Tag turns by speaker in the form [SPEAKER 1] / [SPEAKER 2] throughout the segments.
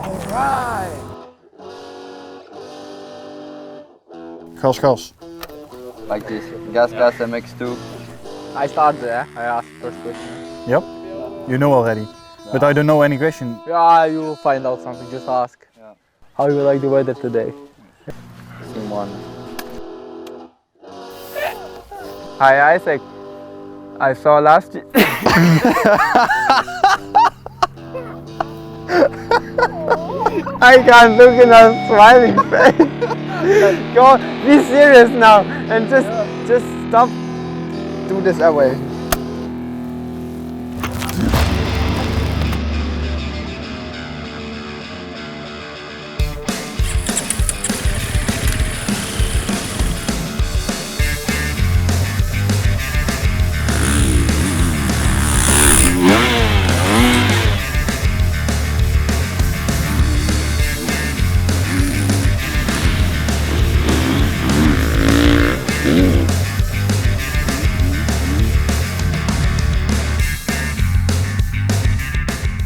[SPEAKER 1] Alright!
[SPEAKER 2] GASGAS.
[SPEAKER 3] Like this, GASGAS MX2.
[SPEAKER 1] I started, yeah? I asked first question.
[SPEAKER 2] Yep, you know already. But I don't know any question.
[SPEAKER 1] Yeah, you will find out something, just ask.
[SPEAKER 3] Yeah.
[SPEAKER 1] How you like the weather today?
[SPEAKER 3] Simon.
[SPEAKER 1] Hi Isaac. I saw last year. I can't look in a smiling face. Go, be serious now and just stop. Do this away.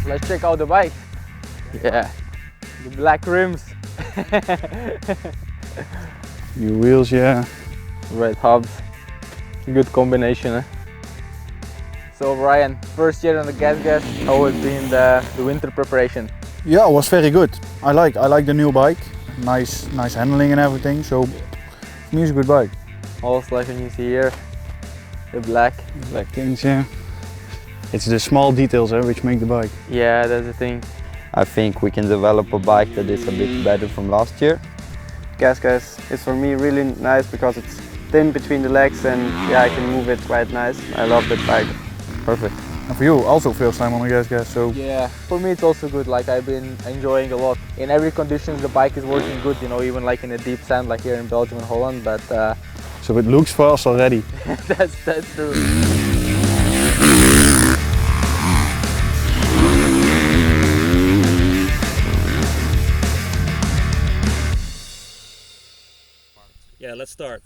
[SPEAKER 1] Let's check out the bike. Yeah, the black rims.
[SPEAKER 2] New wheels, yeah.
[SPEAKER 1] Red hubs. Good combination, eh? So Brian, first year on the GASGAS, how has been the winter preparation?
[SPEAKER 2] Yeah, it was very good. I like the new bike. Nice handling and everything. So for me, it's a good bike.
[SPEAKER 1] Also, like when you see here, the black.
[SPEAKER 2] Black things, yeah. It's the small details which make the bike.
[SPEAKER 1] Yeah, that's the thing.
[SPEAKER 3] I think we can develop a bike that is a bit better from last year.
[SPEAKER 4] GASGAS is for me really nice because it's thin between the legs and yeah, I can move it quite nice. I love that bike.
[SPEAKER 3] Perfect.
[SPEAKER 2] And for you, also first time on the GASGAS, so...
[SPEAKER 1] Yeah, for me it's also good, like I've been enjoying a lot. In every condition the bike is working good, you know, even like in a deep sand like here in Belgium and Holland, but...
[SPEAKER 2] So it looks fast already.
[SPEAKER 1] that's true.
[SPEAKER 5] Yeah, let's start.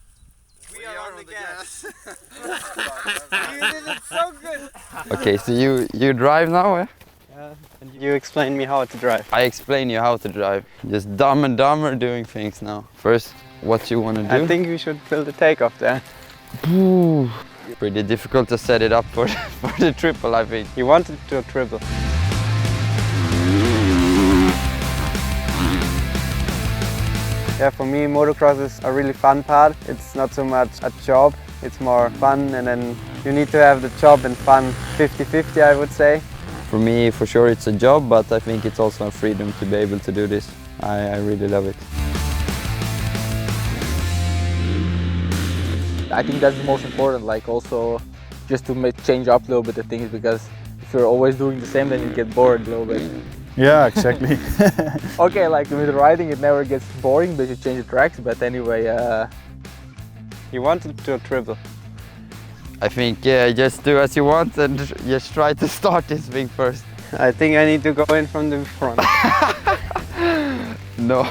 [SPEAKER 4] We are on the gas. You did it so good.
[SPEAKER 3] Okay, so you drive now, eh?
[SPEAKER 4] Yeah, and you explain me how to drive.
[SPEAKER 3] I explain you how to drive. Just dumb and dumber doing things now. First, what you want to do?
[SPEAKER 4] I think we should build a takeoff there.
[SPEAKER 3] Pretty difficult to set it up for the triple, I think.
[SPEAKER 4] You wanted to do a triple. Yeah, for me motocross is a really fun part. It's not so much a job, it's more fun, and then you need to have the job and fun 50-50, I would say.
[SPEAKER 3] For me, for sure it's a job, but I think it's also a freedom to be able to do this. I really love it.
[SPEAKER 1] I think that's the most important, like also just to change up a little bit the things, because if you're always doing the same then you get bored a little bit.
[SPEAKER 2] Yeah, exactly.
[SPEAKER 1] Okay, like with riding it never gets boring because you change the tracks, but anyway...
[SPEAKER 4] You wanted to do a triple.
[SPEAKER 3] I think, yeah, just do as you want and just try to start this thing first.
[SPEAKER 4] I think I need to go in from the front.
[SPEAKER 3] No.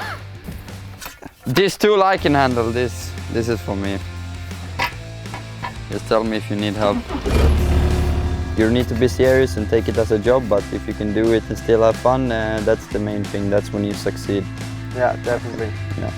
[SPEAKER 3] This tool I can handle, this is for me. Just tell me if you need help. You need to be serious and take it as a job, but if you can do it and still have fun, that's the main thing. That's when you succeed.
[SPEAKER 4] Yeah, definitely.
[SPEAKER 3] Yeah.